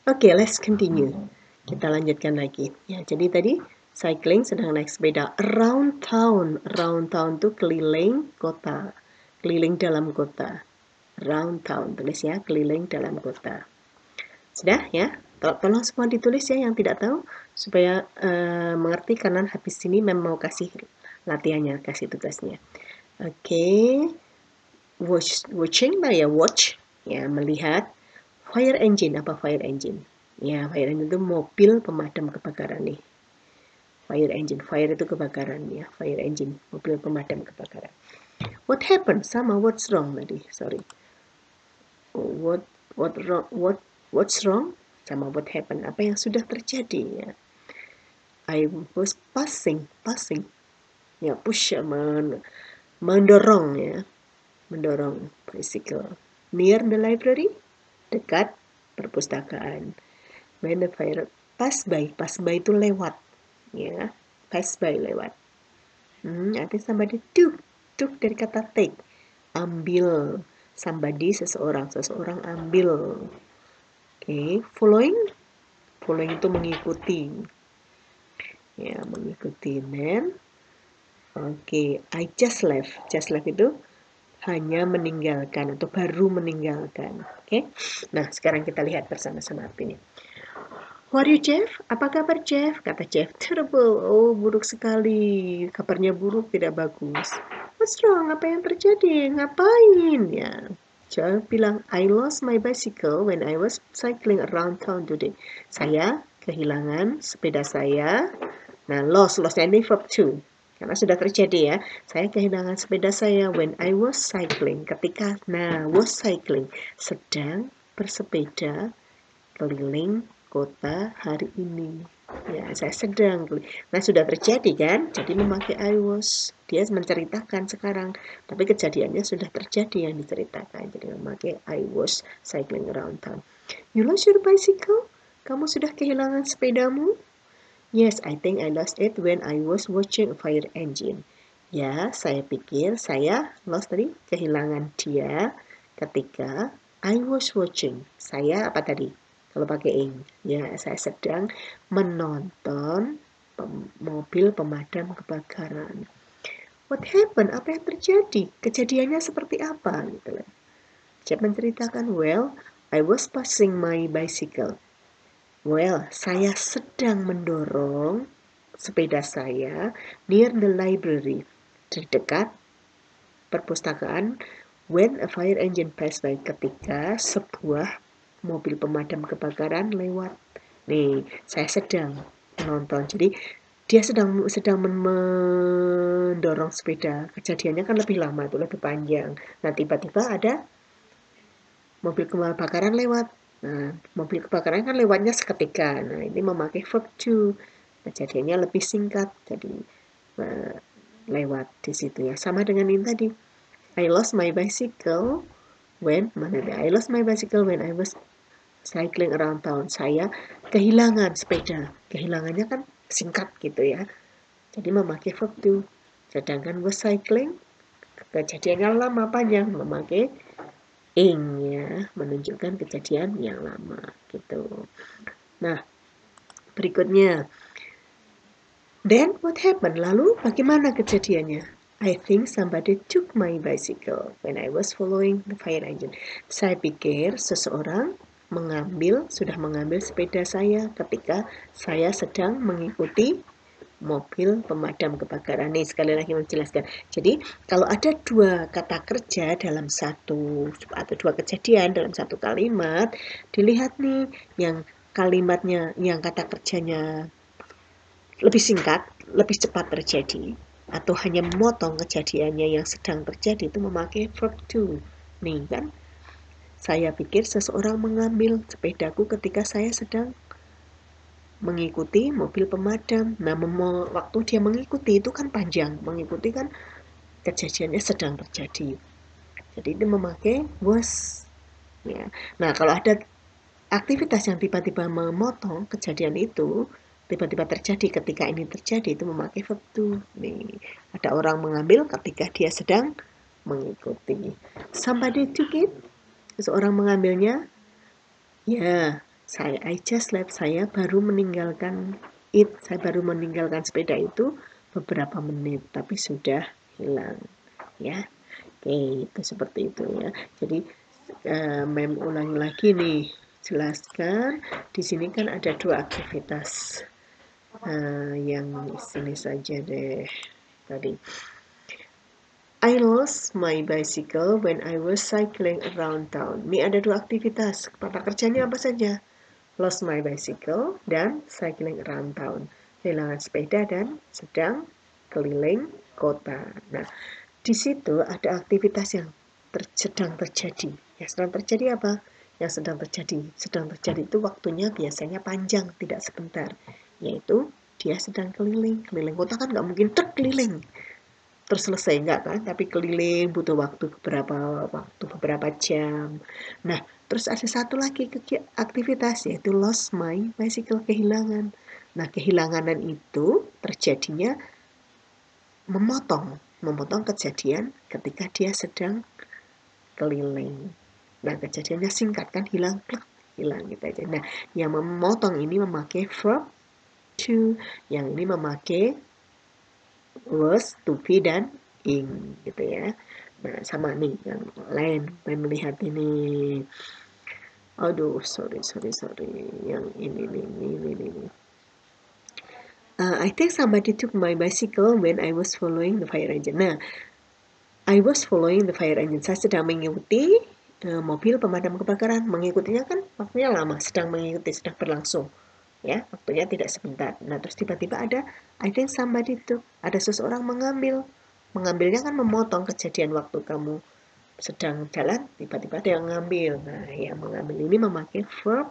Oke, let's continue. Kita lanjutkan lagi. Ya, jadi tadi cycling sedang naik sepeda around town. Around town tuh keliling kota. Keliling dalam kota. Around town, tulis ya, keliling dalam kota. Sudah ya? Tolong semua ditulis ya yang tidak tahu supaya mengerti karena habis ini mau kasih latihannya, kasih tugasnya. Oke. Watching ya, watch ya, melihat. Fire engine, apa fire engine? Ya, fire engine itu mobil pemadam kebakaran nih. Fire engine, fire itu kebakaran ya. Fire engine, mobil pemadam kebakaran. What happened? Sama what's wrong tadi. Sorry. What's wrong? Sama what happened. Apa yang sudah terjadi ya? I was passing. Ya, push mendorong ya. Mendorong bicycle. Near the library, dekat perpustakaan. When the fire pass by itu lewat, ya, pass by lewat. Ada somebody took dari kata take, ambil. Somebody seseorang ambil. Oke, following itu mengikuti, ya, mengikuti. Then, oke, I just left itu hanya meninggalkan atau baru meninggalkan. Oke, nah sekarang kita lihat bersama-sama ini. How are you, Jeff? Apa kabar, Jeff? Kata Jeff, terrible. Oh, buruk sekali. Kabarnya buruk, tidak bagus. What's wrong? Apa yang terjadi? Ngapain? Ya, Jeff bilang, I lost my bicycle when I was cycling around town today. Saya kehilangan sepeda saya. Nah, lost-nya ini verb to. Karena sudah terjadi ya. Saya kehilangan sepeda saya when I was cycling. Was cycling. Sedang bersepeda keliling kota hari ini. Ya, saya sedang. Nah, sudah terjadi kan? Jadi memakai I was. Dia menceritakan sekarang. Tapi kejadiannya sudah terjadi yang diceritakan. Jadi memakai I was cycling around town. You lost your bicycle? Kamu sudah kehilangan sepedamu? Yes, I think I lost it when I was watching a fire engine. Ya, saya pikir saya lost tadi, kehilangan dia ketika I was watching. Saya apa tadi? Kalau pakai ing. Ya, saya sedang menonton mobil pemadam kebakaran. What happened? Apa yang terjadi? Kejadiannya seperti apa? Gitu lah. Saya menceritakan, well, I was passing my bicycle. Well, saya sedang mendorong sepeda saya near the library, di dekat perpustakaan, when a fire engine passed by, ketika sebuah mobil pemadam kebakaran lewat. Nih, saya sedang menonton. Jadi dia sedang mendorong sepeda. Kejadiannya kan lebih lama, itu lebih panjang. Nah, tiba-tiba ada mobil kebakaran lewat. Nah, mobil kebakaran kan lewatnya seketika. Nah, ini memakai verb to. Kejadiannya lebih singkat. Jadi lewat di situ ya. Sama dengan ini tadi. I lost my bicycle when I was cycling around town. Saya kehilangan sepeda. Kehilangannya kan singkat gitu ya. Jadi memakai verb to. Sedangkan was cycling kejadiannya lama panjang, memakai ing ya, menunjukkan kejadian yang lama gitu. Nah, berikutnya, then what happened? Lalu bagaimana kejadiannya? I think somebody took my bicycle when I was following the fire engine. Saya pikir seseorang sudah mengambil sepeda saya ketika saya sedang mengikuti mobil pemadam kebakaran. Nih, sekali lagi menjelaskan. Jadi, kalau ada dua kata kerja dalam satu atau dua kejadian dalam satu kalimat, dilihat nih yang kalimatnya, yang kata kerjanya lebih singkat, lebih cepat terjadi, atau hanya memotong kejadiannya yang sedang terjadi, itu memakai verb to. Nih kan, saya pikir seseorang mengambil sepedaku ketika saya sedang mengikuti mobil pemadam. Nah, waktu dia mengikuti itu kan panjang. Mengikuti kan kejadiannya sedang terjadi. Jadi itu memakai was. Ya. Nah, kalau ada aktivitas yang tiba-tiba memotong kejadian itu, tiba-tiba terjadi ketika ini terjadi, itu memakai verb to. Nih, ada orang mengambil ketika dia sedang mengikuti. Somebody took it. Seseorang mengambilnya. Ya, I just left, saya baru meninggalkan it, saya baru meninggalkan sepeda itu beberapa menit, tapi sudah hilang, ya. Oke, itu seperti itu ya. Jadi Mem ulangi lagi nih, jelaskan. Di sini kan ada 2 aktivitas. Yang sini saja deh tadi. I lost my bicycle when I was cycling around town. Ini ada 2 aktivitas. Kata kerjanya apa saja? Lost my bicycle dan cycling around town. Kehilangan sepeda dan sedang keliling kota. Nah, di situ ada aktivitas yang sedang terjadi. Yang sedang terjadi apa? Yang sedang terjadi. Sedang terjadi itu waktunya biasanya panjang, tidak sebentar. Yaitu dia sedang keliling. Keliling kota kan nggak mungkin terkeliling terus selesai, enggak kan, tapi keliling butuh waktu beberapa jam. Nah, terus ada satu lagi aktivitas yaitu lost my bicycle, kehilangan. Nah, kehilangan itu terjadinya memotong kejadian ketika dia sedang keliling. Nah, kejadiannya singkat kan, hilang gitu aja. Nah, yang memotong ini memakai verb to, yang ini memakai was, to be, dan ing gitu ya. Nah, sama nih yang lain. Saya melihat ini. Aduh, sorry. Yang ini. I think somebody took my bicycle when I was following the fire engine. Nah, I was following the fire engine. Saya sedang mengikuti mobil pemadam kebakaran. Mengikutinya kan waktunya lama, sedang berlangsung. Ya, waktunya tidak sebentar. Nah, terus tiba-tiba ada, I think somebody took, ada seseorang mengambilnya kan memotong kejadian waktu kamu sedang jalan, tiba-tiba ada yang mengambil. Nah, yang mengambil ini memakai verb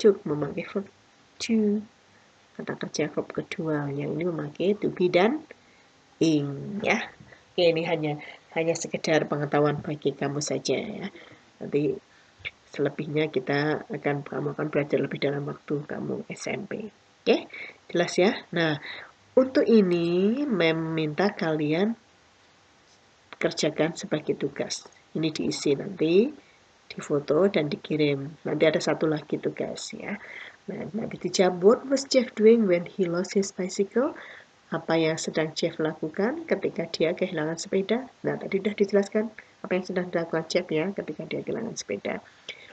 took, memakai verb to, kata kerja verb kedua. Yang ini memakai to be dan ing, ya. Oke, ini hanya sekedar pengetahuan bagi kamu saja ya. Nanti selebihnya kamu akan belajar lebih dalam waktu kamu SMP. Oke, jelas ya? Nah, untuk ini meminta kalian kerjakan sebagai tugas. Ini diisi nanti, difoto dan dikirim. Nanti ada satu lagi tugas ya. Nah, nanti dijawab, what was Jeff doing when he lost his bicycle? Apa yang sedang Jeff lakukan ketika dia kehilangan sepeda? Nah, tadi sudah dijelaskan apa yang sedang dilakukan Jeff ya ketika dia kehilangan sepeda.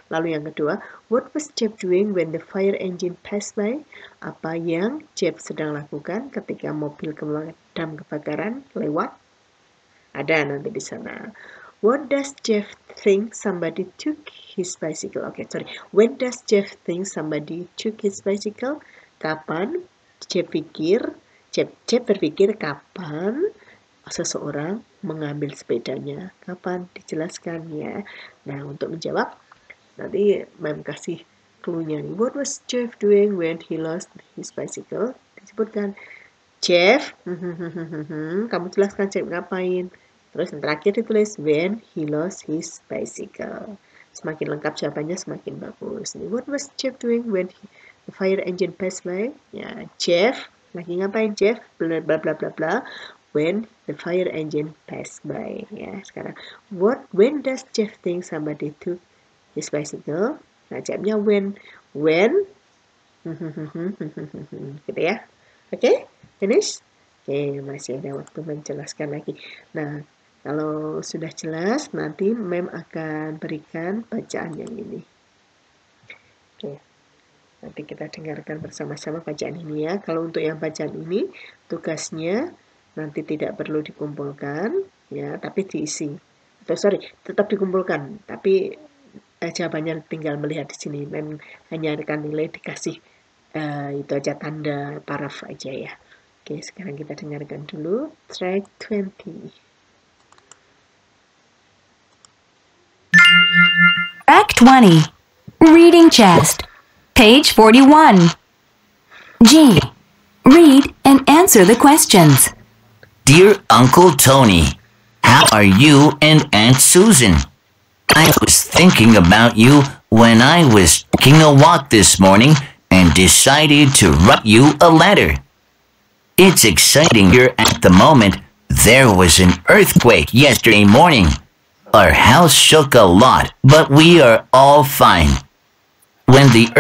Lalu yang kedua, what was Jeff doing when the fire engine passed by? Apa yang Jeff sedang lakukan ketika mobil pemadam kebakaran lewat? Ada nanti di sana. What does Jeff think somebody took his bicycle? When does Jeff think somebody took his bicycle? Kapan Jeff berpikir kapan seseorang mengambil sepedanya? Kapan? Dijelaskan ya. Nah, untuk menjawab nanti Mem kasih clue-nya nih. What was Jeff doing when he lost his bicycle? Disebutkan Jeff. Kamu jelaskan Jeff ngapain. Terus yang terakhir ditulis when he lost his bicycle. Semakin lengkap jawabannya semakin bagus. What was Jeff doing when the fire engine passed by? Ya, Jeff lagi ngapain Jeff? Bla bla bla bla bla. When the fire engine passed by. Ya, sekarang when does Jeff think somebody took his bicycle? Nah, jawabnya when gitu ya. Oke, finish. Oke, masih ada waktu menjelaskan lagi. Nah, kalau sudah jelas nanti Mem akan berikan bacaan yang ini. Oke, nanti kita dengarkan bersama-sama bacaan ini ya. Kalau untuk yang bacaan ini tugasnya nanti tidak perlu dikumpulkan ya, tapi diisi. Tetap dikumpulkan, tapi jawabannya tinggal melihat di sini. Mem hanya akan nilai dikasih itu aja tanda paraf aja ya. Oke, sekarang kita dengarkan dulu track 20. Track 20. Reading chest. Page 41. G. Read and answer the questions. Dear Uncle Tony, how are you and Aunt Susan? I was thinking about you when I was taking a walk this morning and decided to write you a letter. It's exciting here at the moment. There was an earthquake yesterday morning. Our house shook a lot, but we are all fine. When the